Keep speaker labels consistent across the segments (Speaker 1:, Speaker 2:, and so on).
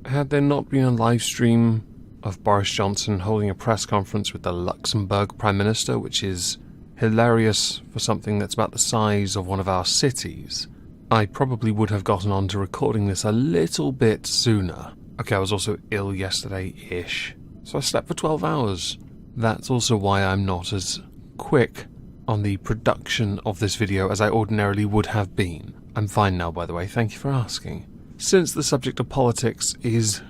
Speaker 1: Had there not been a live stream of Boris Johnson holding a press conference with the Luxembourg Prime Minister, which is hilarious for something that's about the size of one of our cities, I probably would have gotten on to recording this a little bit sooner. Okay, I was also ill yesterday-ish, so I slept for 12 hours. That's also why I'm not as quick on the production of this video as I ordinarily would have been. I'm fine now, by the way, thank you for asking. Since the subject of politics is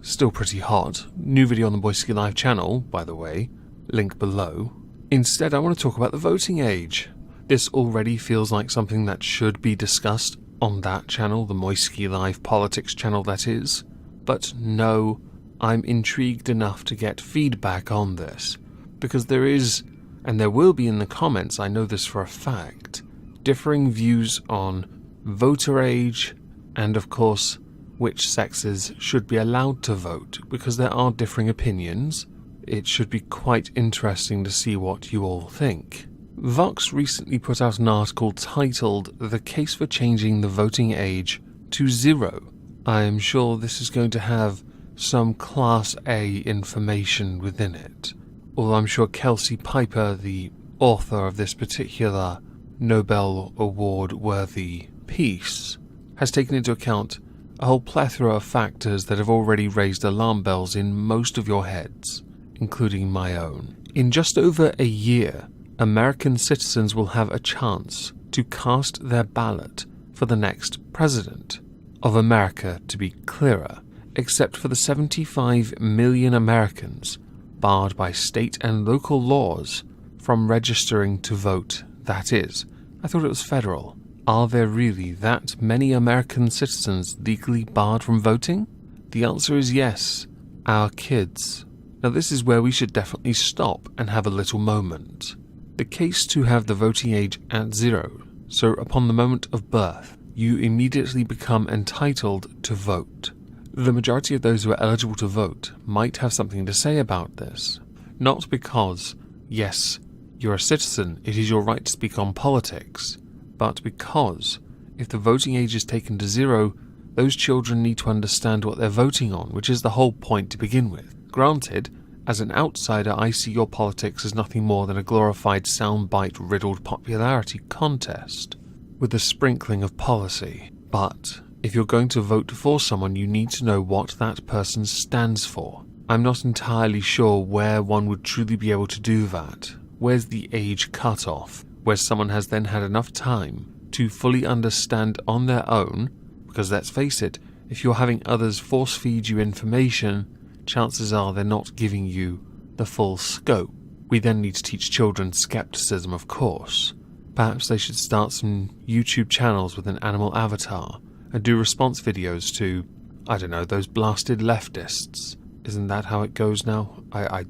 Speaker 1: still pretty hot, new video on the Moistonia Live channel, by the way, link below. Instead, I want to talk about the voting age. This already feels like something that should be discussed on that channel, the Moistonia Live politics channel that is. But no, I'm intrigued enough to get feedback on this, because there is, and there will be in the comments, I know this for a fact, differing views on voter age and, of course, which sexes should be allowed to vote, because there are differing opinions. It should be quite interesting to see what you all think. Vox recently put out an article titled "The Case for Changing the Voting Age to 0. I am sure this is going to have some Class A information within it. Although I'm sure Kelsey Piper, the author of this particular Nobel Award-worthy piece, has taken into account a whole plethora of factors that have already raised alarm bells in most of your heads, including my own. In just over a year, American citizens will have a chance to cast their ballot for the next president of America, to be clearer, except for the 75 million Americans barred by state and local laws from registering to vote. That is, I thought it was federal. Are there really that many American citizens legally barred from voting? The answer is yes, our kids. Now this is where we should definitely stop and have a little moment. The case to have the voting age at 0, so upon the moment of birth, you immediately become entitled to vote. The majority of those who are eligible to vote might have something to say about this. Not because, yes, you're a citizen, it is your right to speak on politics, but because, if the voting age is taken to 0, those children need to understand what they're voting on, which is the whole point to begin with. Granted, as an outsider, I see your politics as nothing more than a glorified soundbite-riddled popularity contest, with a sprinkling of policy. But if you're going to vote for someone, you need to know what that person stands for. I'm not entirely sure where one would truly be able to do that. Where's the age cutoff, where someone has then had enough time to fully understand on their own, because let's face it, if you're having others force-feed you information, chances are they're not giving you the full scope. We then need to teach children skepticism, of course. Perhaps they should start some YouTube channels with an animal avatar and do response videos to, I don't know, those blasted leftists. Isn't that how it goes now? I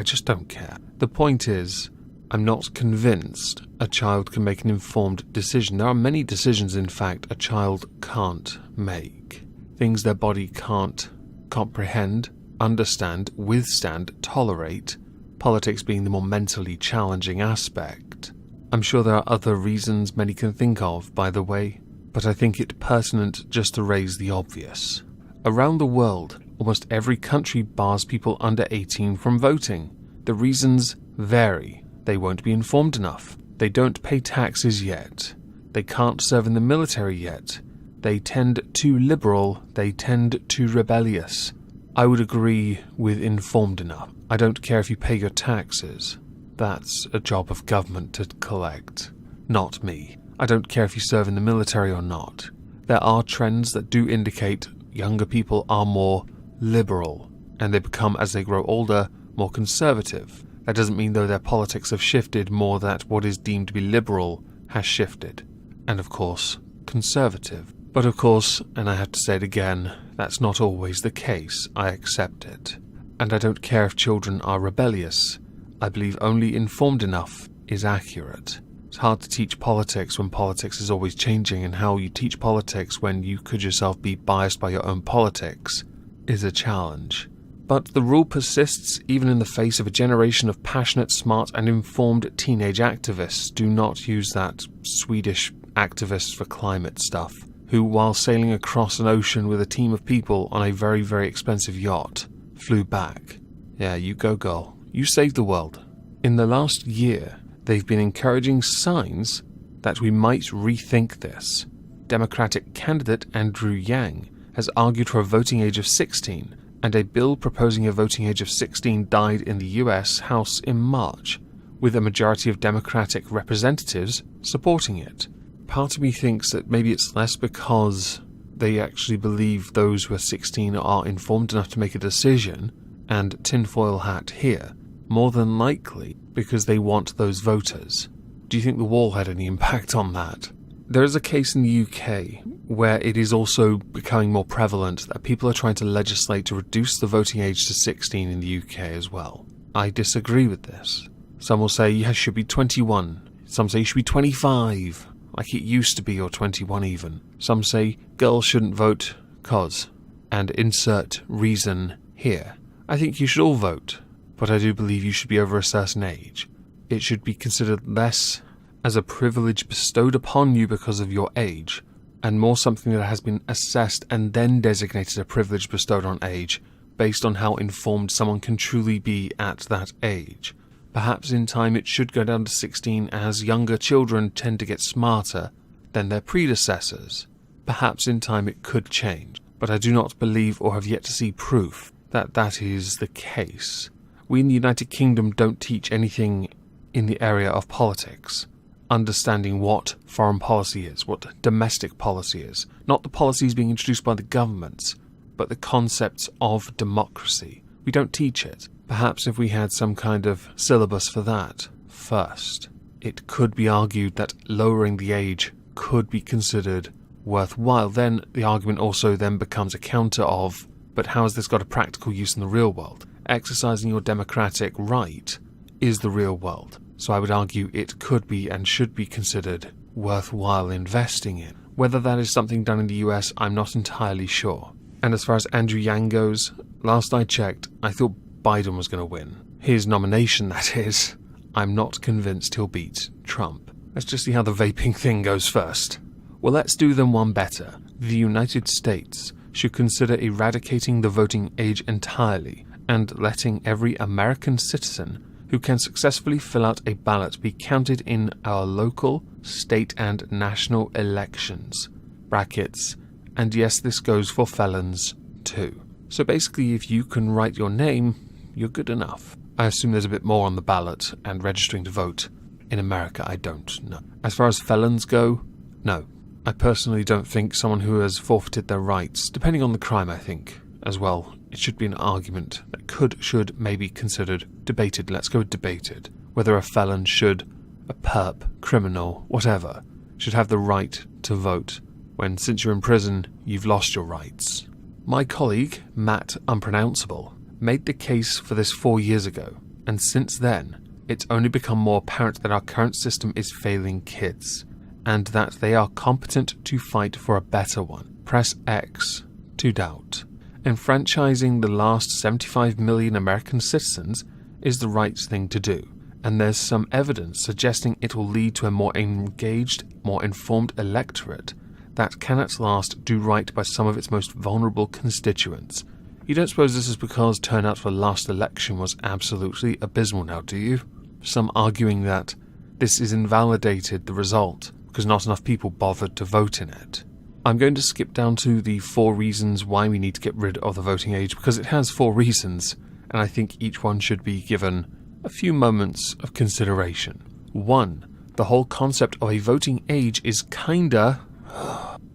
Speaker 1: just don't care. The point is, I'm not convinced a child can make an informed decision. There are many decisions, in fact, a child can't make. Things their body can't comprehend, understand, withstand, tolerate, politics being the more mentally challenging aspect. I'm sure there are other reasons many can think of, by the way, but I think it pertinent just to raise the obvious. Around the world, almost every country bars people under 18 from voting. The reasons vary. They won't be informed enough. They don't pay taxes yet. They can't serve in the military yet. They tend too liberal. They tend too rebellious. I would agree with informed enough. I don't care if you pay your taxes. That's a job of government to collect, not me. I don't care if you serve in the military or not. There are trends that do indicate younger people are more liberal, and they become, as they grow older, more conservative. That doesn't mean, though, their politics have shifted, more that what is deemed to be liberal has shifted. And, of course, conservative. But, of course, and I have to say it again, that's not always the case. I accept it. And I don't care if children are rebellious. I believe only informed enough is accurate. It's hard to teach politics when politics is always changing, and how you teach politics when you could yourself be biased by your own politics is a challenge. But the rule persists even in the face of a generation of passionate, smart and informed teenage activists. Do not use that Swedish activists for climate stuff. who, while sailing across an ocean with a team of people on a very, very expensive yacht, flew back. Yeah, you go, girl. You saved the world. In the last year, they've been encouraging signs that we might rethink this. Democratic candidate Andrew Yang has argued for a voting age of 16, and a bill proposing a voting age of 16 died in the US House in March, with a majority of Democratic representatives supporting it. Part of me thinks that maybe it's less because they actually believe those who are 16 are informed enough to make a decision, and tinfoil hat here, more than likely because they want those voters. Do you think the wall had any impact on that? There is a case in the UK where it is also becoming more prevalent that people are trying to legislate to reduce the voting age to 16 in the UK as well. I disagree with this. Some will say you should be 21. Some say you should be 25, like it used to be, or 21 even. Some say girls shouldn't vote cause, and insert reason here. I think you should all vote, but I do believe you should be over a certain age. It should be considered less as a privilege bestowed upon you because of your age, and more something that has been assessed and then designated a privilege bestowed on age based on how informed someone can truly be at that age. Perhaps in time it should go down to 16 as younger children tend to get smarter than their predecessors. Perhaps in time it could change, but I do not believe or have yet to see proof that that is the case. We in the United Kingdom don't teach anything in the area of politics. Understanding what foreign policy is, what domestic policy is, not the policies being introduced by the governments, but the concepts of democracy. We don't teach it. Perhaps if we had some kind of syllabus for that first, it could be argued that lowering the age could be considered worthwhile. Then the argument also then becomes a counter of, but how has this got a practical use in the real world? Exercising your democratic right is the real world. So I would argue it could be and should be considered worthwhile investing in. Whether that is something done in the US, I'm not entirely sure. And as far as Andrew Yang goes, last I checked, I thought Biden was going to win. His nomination, that is. I'm not convinced he'll beat Trump. Let's just see how the vaping thing goes first. Well, let's do them one better. The United States should consider eradicating the voting age entirely and letting every American citizen who can successfully fill out a ballot be counted in our local, state and national elections. Brackets. And yes, this goes for felons too. So basically, if you can write your name, you're good enough. I assume there's a bit more on the ballot and registering to vote. In America, I don't know. As far as felons go, no. I personally don't think someone who has forfeited their rights, depending on the crime, I think, as well, it should be an argument that should, maybe considered, debated. Let's go with debated. Whether a felon should, a perp, criminal, whatever, should have the right to vote, when since you're in prison, you've lost your rights. My colleague, Matt Unpronounceable, made the case for this 4 years ago, and since then, it's only become more apparent that our current system is failing kids, and that they are competent to fight for a better one. Press X to doubt. Enfranchising the last 75 million American citizens is the right thing to do, and there's some evidence suggesting it will lead to a more engaged, more informed electorate that can at last do right by some of its most vulnerable constituents. You don't suppose this is because turnout for the last election was absolutely abysmal now, do you? Some arguing that this has invalidated the result because not enough people bothered to vote in it. I'm going to skip down to the 4 reasons why we need to get rid of the voting age, because it has 4 reasons, and I think each one should be given a few moments of consideration. 1. The whole concept of a voting age is kinda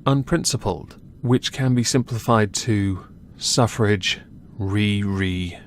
Speaker 1: unprincipled, which can be simplified to suffrage, and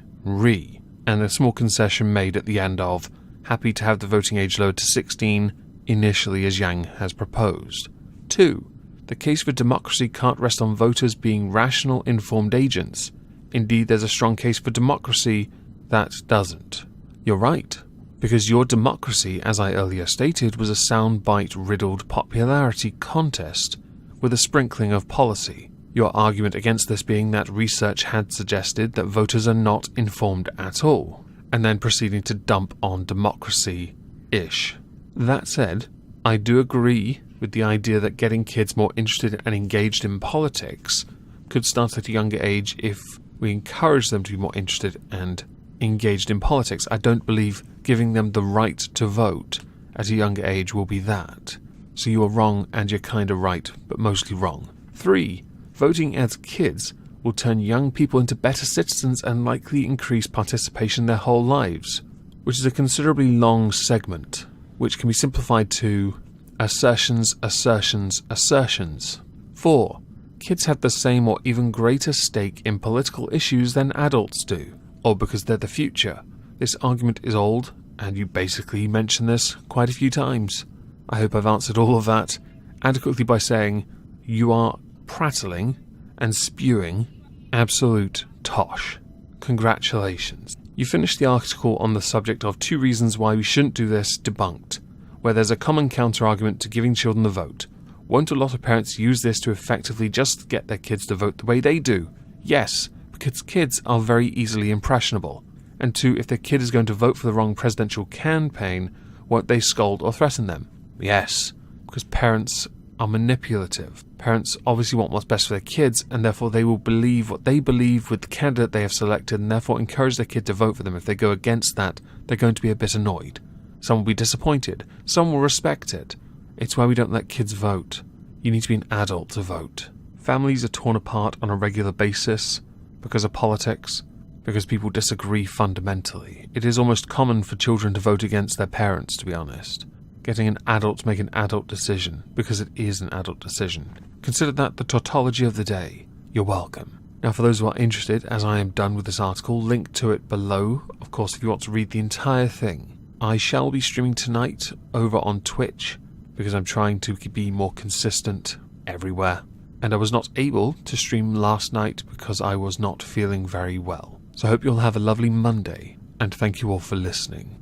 Speaker 1: a small concession made at the end of happy to have the voting age lowered to 16, initially as Yang has proposed. 2. The case for democracy can't rest on voters being rational, informed agents. Indeed, there's a strong case for democracy that doesn't. You're right, because your democracy, as I earlier stated, was a soundbite-riddled popularity contest with a sprinkling of policy. Your argument against this being that research had suggested that voters are not informed at all, and then proceeding to dump on democracy-ish. That said, I do agree with the idea that getting kids more interested and engaged in politics could start at a younger age if we encourage them to be more interested and engaged in politics. I don't believe giving them the right to vote at a younger age will be that. So you are wrong and you're kind of right, but mostly wrong. 3. Voting as kids will turn young people into better citizens and likely increase participation their whole lives, which is a considerably long segment, which can be simplified to assertions, assertions, assertions. 4. Kids have the same or even greater stake in political issues than adults do, or because they're the future. This argument is old, and you basically mentioned this quite a few times. I hope I've answered all of that adequately by saying you are prattling and spewing absolute tosh. Congratulations. You finished the article on the subject of 2 reasons why we shouldn't do this debunked, where there's a common counter-argument to giving children the vote. Won't a lot of parents use this to effectively just get their kids to vote the way they do? Yes, because kids are very easily impressionable. And 2, if their kid is going to vote for the wrong presidential campaign, won't they scold or threaten them? Yes, because parents are manipulative. Parents obviously want what's best for their kids, and therefore they will believe what they believe with the candidate they have selected, and therefore encourage their kid to vote for them. If they go against that, they're going to be a bit annoyed. Some will be disappointed. Some will respect it. It's why we don't let kids vote. You need to be an adult to vote. Families are torn apart on a regular basis because of politics, because people disagree fundamentally. It is almost common for children to vote against their parents, to be honest. Getting an adult to make an adult decision, because it is an adult decision. Consider that the tautology of the day. You're welcome. Now, for those who are interested, as I am done with this article, link to it below. Of course, if you want to read the entire thing. I shall be streaming tonight over on Twitch, because I'm trying to be more consistent everywhere. And I was not able to stream last night because I was not feeling very well. So I hope you'll have a lovely Monday, and thank you all for listening.